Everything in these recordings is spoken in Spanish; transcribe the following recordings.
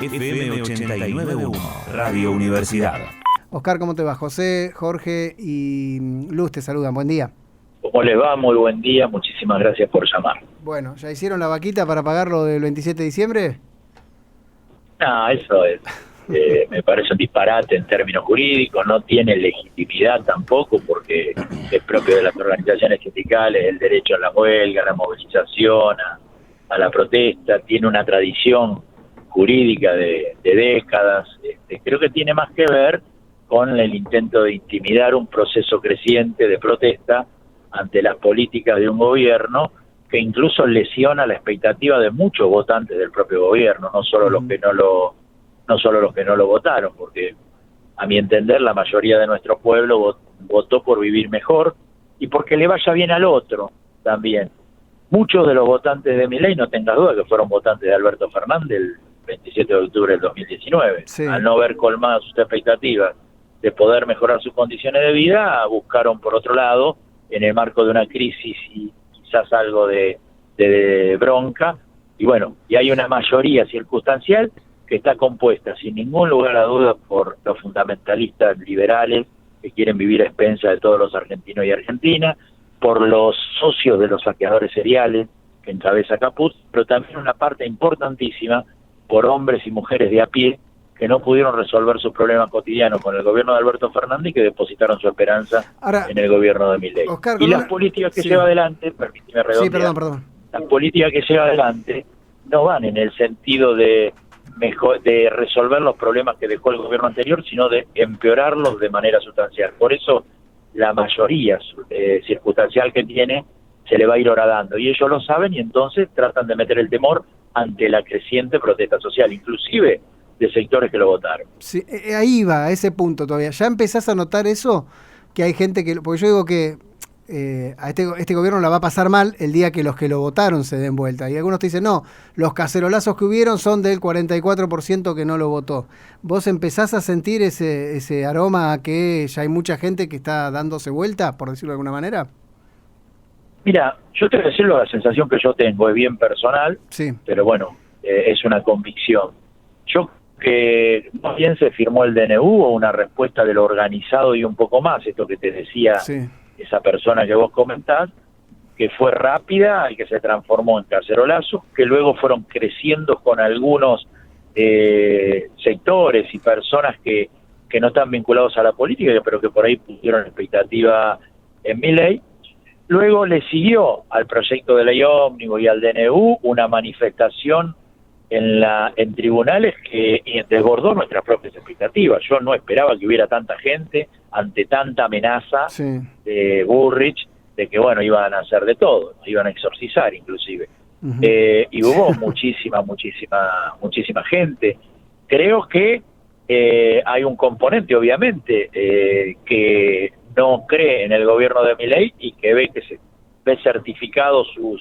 FM 89.1, Radio Universidad. Oscar, ¿cómo te va? José, Jorge y Luz te saludan. Buen día. ¿Cómo les va? Muy buen día. Muchísimas gracias por llamar. Bueno, ¿ya hicieron la vaquita para pagar lo del 27 de diciembre? No, eso es, me parece un disparate en términos jurídicos. No tiene legitimidad tampoco porque es propio de las organizaciones sindicales el derecho a la huelga, a la movilización, a la protesta. Tiene una tradición jurídica de décadas. Creo que tiene más que ver con el intento de intimidar un proceso creciente de protesta ante las políticas de un gobierno que incluso lesiona la expectativa de muchos votantes del propio gobierno, no solo los que no lo votaron, porque a mi entender la mayoría de nuestro pueblo votó por vivir mejor y porque le vaya bien al otro también. Muchos de los votantes de Milei, no tengas duda que fueron votantes de Alberto Fernández el 27 de octubre del 2019. Sí. Al no ver colmadas sus expectativas de poder mejorar sus condiciones de vida, buscaron por otro lado, en el marco de una crisis y quizás algo de bronca, y bueno, y hay una mayoría circunstancial que está compuesta sin ningún lugar a dudas por los fundamentalistas liberales que quieren vivir a expensas de todos los argentinos y argentinas, por los socios de los saqueadores seriales que encabeza Caput, pero también una parte importantísima por hombres y mujeres de a pie que no pudieron resolver sus problemas cotidianos con el gobierno de Alberto Fernández y que depositaron su esperanza en el gobierno de Milei. Oscar, y las políticas que lleva adelante, permíteme redondear, sí, perdón. Las políticas que lleva adelante no van en el sentido de resolver los problemas que dejó el gobierno anterior, sino de empeorarlos de manera sustancial. Por eso la mayoría circunstancial que tiene se le va a ir horadando, y ellos lo saben, y entonces tratan de meter el temor ante la creciente protesta social, inclusive de sectores que lo votaron. Sí, ahí va, a ese punto todavía. ¿Ya empezás a notar eso? Que hay gente que... Porque yo digo que a este gobierno la va a pasar mal el día que los que lo votaron se den vuelta. Y algunos te dicen, no, los cacerolazos que hubieron son del 44% que no lo votó. ¿Vos empezás a sentir ese aroma a que ya hay mucha gente que está dándose vuelta, por decirlo de alguna manera? Mira, yo te voy a decir la sensación que yo tengo, es bien personal, sí, pero bueno, es una convicción. Yo que más bien se firmó el DNU o una respuesta de lo organizado y un poco más, esto que te decía esa persona que vos comentás, que fue rápida y que se transformó en cacerolazos, que luego fueron creciendo con algunos sectores y personas que no están vinculados a la política, pero que por ahí pusieron expectativa en Milei. Luego le siguió al proyecto de ley ómnibus y al DNU una manifestación en tribunales que desbordó nuestras propias expectativas. Yo no esperaba que hubiera tanta gente ante tanta amenaza de Burrich de que bueno, iban a hacer de todo, iban a exorcizar inclusive. Y hubo muchísima gente. Creo que hay un componente obviamente que no cree en el gobierno de Milei y que ve certificado su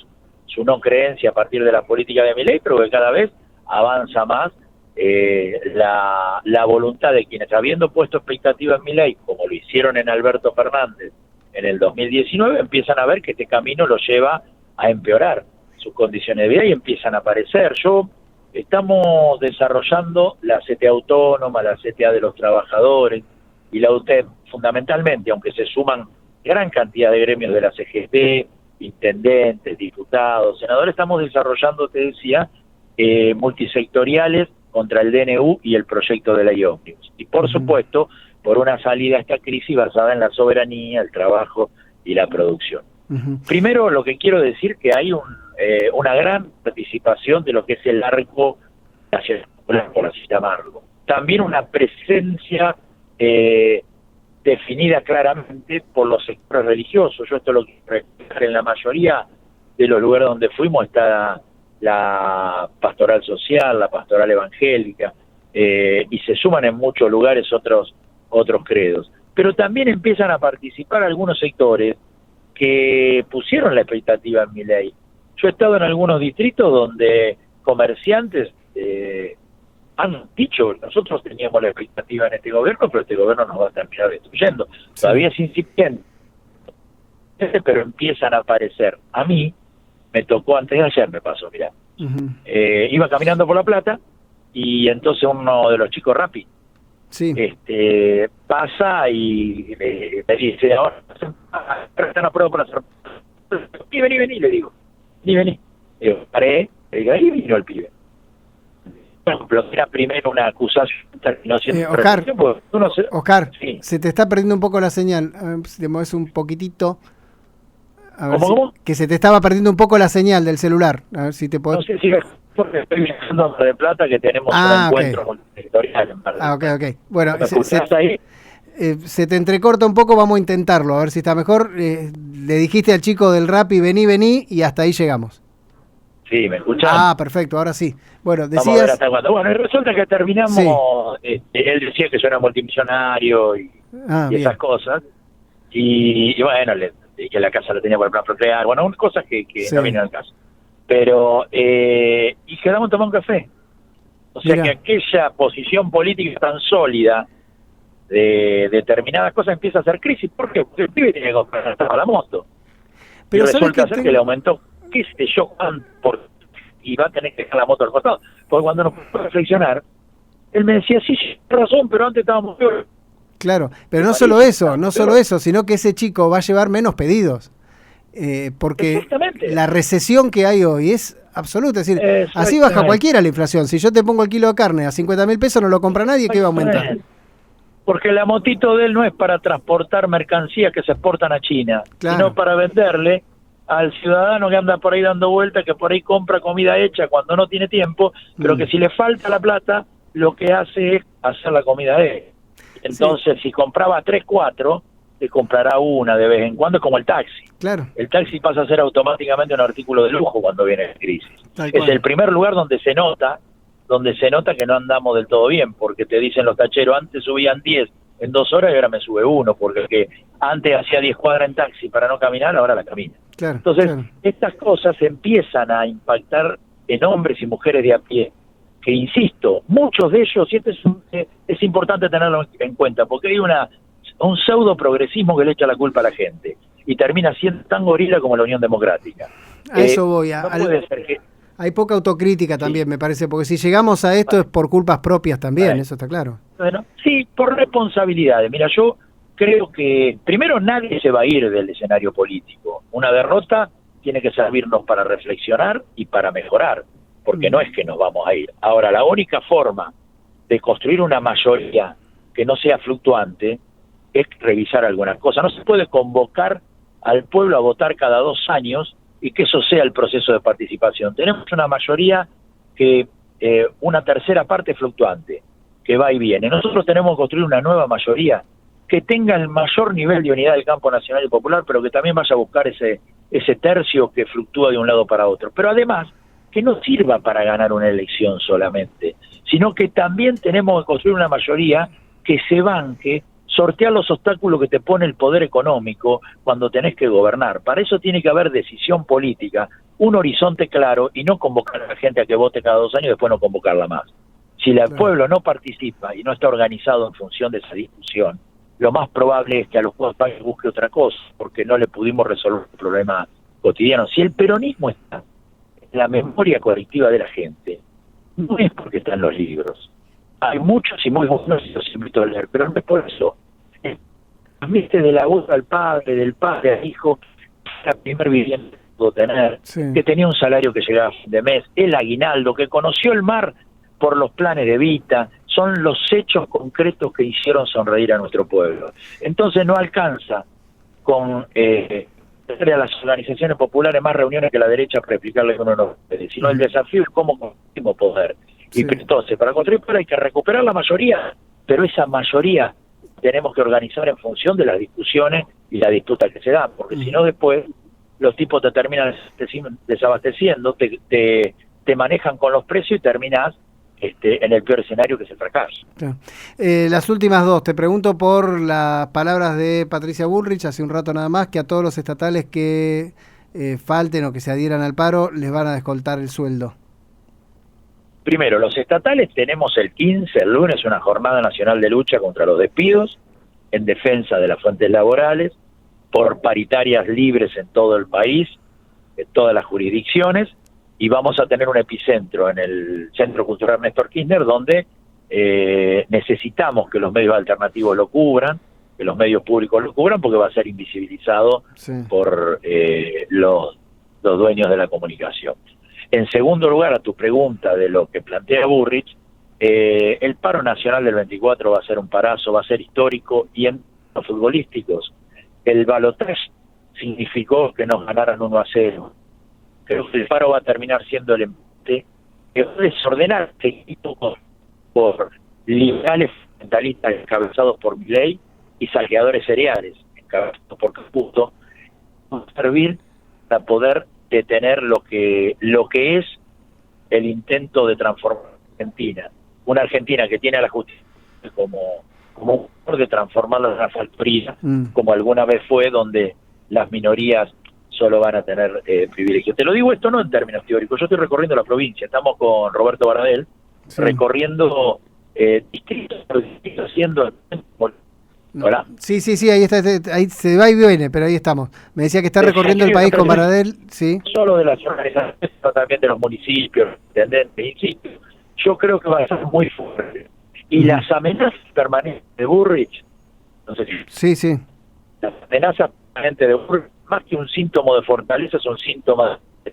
no creencia a partir de la política de Milei, pero que cada vez avanza más la voluntad de quienes, habiendo puesto expectativa en Milei, como lo hicieron en Alberto Fernández en el 2019, empiezan a ver que este camino lo lleva a empeorar sus condiciones de vida y empiezan a aparecer. Estamos desarrollando la CTA autónoma, la CTA de los trabajadores y la UTEP, fundamentalmente, aunque se suman gran cantidad de gremios de la CGT, intendentes, diputados, senadores, estamos desarrollando, te decía, multisectoriales contra el DNU y el proyecto de ley ómnibus. Y por supuesto, por una salida a esta crisis basada en la soberanía, el trabajo y la producción. Primero, lo que quiero decir que hay una gran participación de lo que es el arco nacional, por así llamarlo. También una presencia definida claramente por los sectores religiosos. Yo esto lo quiero reflejar en la mayoría de los lugares donde fuimos. Está la pastoral social, la pastoral evangélica, y se suman en muchos lugares otros credos. Pero también empiezan a participar algunos sectores que pusieron la expectativa en Milei. Yo he estado en algunos distritos donde comerciantes han dicho, nosotros teníamos la expectativa en este gobierno, pero este gobierno nos va a terminar destruyendo. Todavía es incipiente, pero empiezan a aparecer. A mí me tocó, antes de ayer me pasó, mirá. Iba caminando por La Plata y entonces uno de los chicos Rappi Sí. pasa y me dice, ahora están a prueba para hacer... Vení, le digo. Vení. Le digo, paré, le digo, ahí vino el pibe. Por ejemplo, era primero una acusación, terminó siendo... Oscar, Oscar, sí. se te está perdiendo un poco la señal. A ver si te mueves un poquitito. A ver ¿Cómo? que se te estaba perdiendo un poco la señal del celular. A ver si te podés... No sé si es porque estoy viajando a Mar del Plata, que tenemos un encuentro multisectorial en Mar del Plata. Ok. Bueno, ¿Me escuchás ahí? Se te entrecorta un poco, vamos a intentarlo, a ver si está mejor. Le dijiste al chico del Rappi, vení, y hasta ahí llegamos. Sí, ¿me escuchás? Ah, perfecto, ahora sí. Bueno, Vamos a ver decías... hasta cuándo. Bueno, y resulta que terminamos, él decía que yo era multimillonario y bien. esas cosas, y bueno, que la casa la tenía por el plan procrear, bueno, unas cosas que Sí. no vienen al caso. Pero, y quedamos a tomar un café. O sea, Mirá. que aquella posición política tan sólida de determinadas cosas empieza a hacer crisis. ¿Por qué? Porque el pibe tenía que comprar la moto. Pero y ¿sabes resulta qué ser que le aumentó, qué sé yo, y va a tener que dejar la moto al costado. Porque cuando nos pusimos a reflexionar, él me decía, sí, razón, pero antes estábamos peor. Claro, pero no solo eso, sino que ese chico va a llevar menos pedidos. Porque Exactamente. la recesión que hay hoy es absoluta. Es decir, así baja cualquiera la inflación. Si yo te pongo el kilo de carne a 50.000 pesos, no lo compra nadie, ¿qué va a aumentar? Porque la motito de él no es para transportar mercancías que se exportan a China, Claro. sino para venderle al ciudadano que anda por ahí dando vueltas, que por ahí compra comida hecha cuando no tiene tiempo, pero que si le falta la plata, lo que hace es hacer la comida de él. Entonces, si compraba 3, 4, le comprará una de vez en cuando, como el taxi. Claro. El taxi pasa a ser automáticamente un artículo de lujo cuando viene la crisis. Tal Es cual. el primer lugar donde se nota que no andamos del todo bien, porque te dicen los tacheros, antes subían 10 en 2 horas y ahora me sube 1, porque el que antes hacía 10 cuadras en taxi para no caminar, ahora la camina. Claro. Entonces, claro. estas cosas empiezan a impactar en hombres y mujeres de a pie, que insisto, muchos de ellos, y esto es importante tenerlo en cuenta, porque hay un pseudo progresismo que le echa la culpa a la gente, y termina siendo tan gorila como la Unión Democrática. A eso voy. No puede ser que... Hay poca autocrítica también, me parece, porque si llegamos a esto es por culpas propias también, eso está claro. Bueno, sí, por responsabilidades. Mira, yo creo que primero nadie se va a ir del escenario político. Una derrota tiene que servirnos para reflexionar y para mejorar, porque no es que nos vamos a ir. Ahora, la única forma de construir una mayoría que no sea fluctuante es revisar algunas cosas. No se puede convocar al pueblo a votar cada 2 años y que eso sea el proceso de participación. Tenemos una mayoría que una tercera parte fluctuante, que va y viene. Nosotros tenemos que construir una nueva mayoría que tenga el mayor nivel de unidad del campo nacional y popular, pero que también vaya a buscar ese tercio que fluctúa de un lado para otro. Pero además, que no sirva para ganar una elección solamente, sino que también tenemos que construir una mayoría que se banque, sortear los obstáculos que te pone el poder económico cuando tenés que gobernar. Para eso tiene que haber decisión política, un horizonte claro y no convocar a la gente a que vote cada 2 años y después no convocarla más. Si el pueblo no participa y no está organizado en función de esa discusión, lo más probable es que a los juegos busque otra cosa, porque no le pudimos resolver el problema cotidiano. Si el peronismo está en la memoria colectiva de la gente, no es porque están los libros. Hay muchos y muy buenos y los invito a leer, pero no es por eso. Transmite de la voz al padre, del padre al hijo, la primer vivienda que pudo tener, que tenía un salario que llegaba a fin de mes, el aguinaldo, que conoció el mar por los planes de Evita, son los hechos concretos que hicieron sonreír a nuestro pueblo. Entonces no alcanza con hacerle a las organizaciones populares más reuniones que la derecha para explicarle que uno no puede, sino el desafío es cómo construimos poder. Y entonces, para construir poder hay que recuperar la mayoría, pero esa mayoría tenemos que organizar en función de las discusiones y la disputa que se dan, porque si no después los tipos te terminan desabasteciendo, te manejan con los precios y terminás en el peor escenario, que es el fracaso. Las últimas dos, te pregunto por las palabras de Patricia Bullrich hace un rato nada más, que a todos los estatales que falten o que se adhieran al paro les van a descontar el sueldo. Primero, los estatales tenemos el 15, el lunes, una jornada nacional de lucha contra los despidos, en defensa de las fuentes laborales, por paritarias libres en todo el país, en todas las jurisdicciones, y vamos a tener un epicentro en el Centro Cultural Néstor Kirchner, donde necesitamos que los medios alternativos lo cubran, que los medios públicos lo cubran, porque va a ser invisibilizado por los dueños de la comunicación. En segundo lugar, a tu pregunta de lo que plantea Burrich, el paro nacional del 24 va a ser un parazo, va a ser histórico, y en los futbolísticos, el balotaje significó que nos ganaran 1-0. Creo que el paro va a terminar siendo el empate, que va a desordenar este equipo por liberales fundamentalistas encabezados por Milei y saqueadores cereales encabezados por Caputo, va a servir para poder detener lo que es el intento de transformar Argentina. Una Argentina que tiene a la justicia como un motor de transformarla en una factoría, como alguna vez fue, donde las minorías solo van a tener privilegios. Te lo digo esto no en términos teóricos, yo estoy recorriendo la provincia, estamos con Roberto Baradel, recorriendo distritos por distritos, haciendo... ¿Hola? Sí, ahí está, ahí se va y viene, pero ahí estamos. Me decía que está recorriendo el país con Baradel, sí. Solo de las organizaciones, sino también de los municipios, intendentes, insisto. Yo creo que va a ser muy fuerte. Y las amenazas permanentes de Burrich, no sé si... Sí. Las amenazas permanentes de Burrich, más que un síntoma de fortaleza, son síntomas de...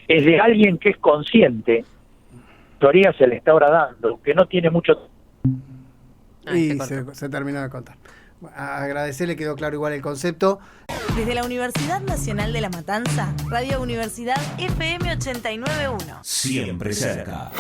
Es de alguien que es consciente, teoría se le está ahora dando, que no tiene mucho... Y se terminó de contar. Agradecerle, quedó claro igual el concepto. Desde la Universidad Nacional de La Matanza, Radio Universidad FM 89.1. Siempre cerca.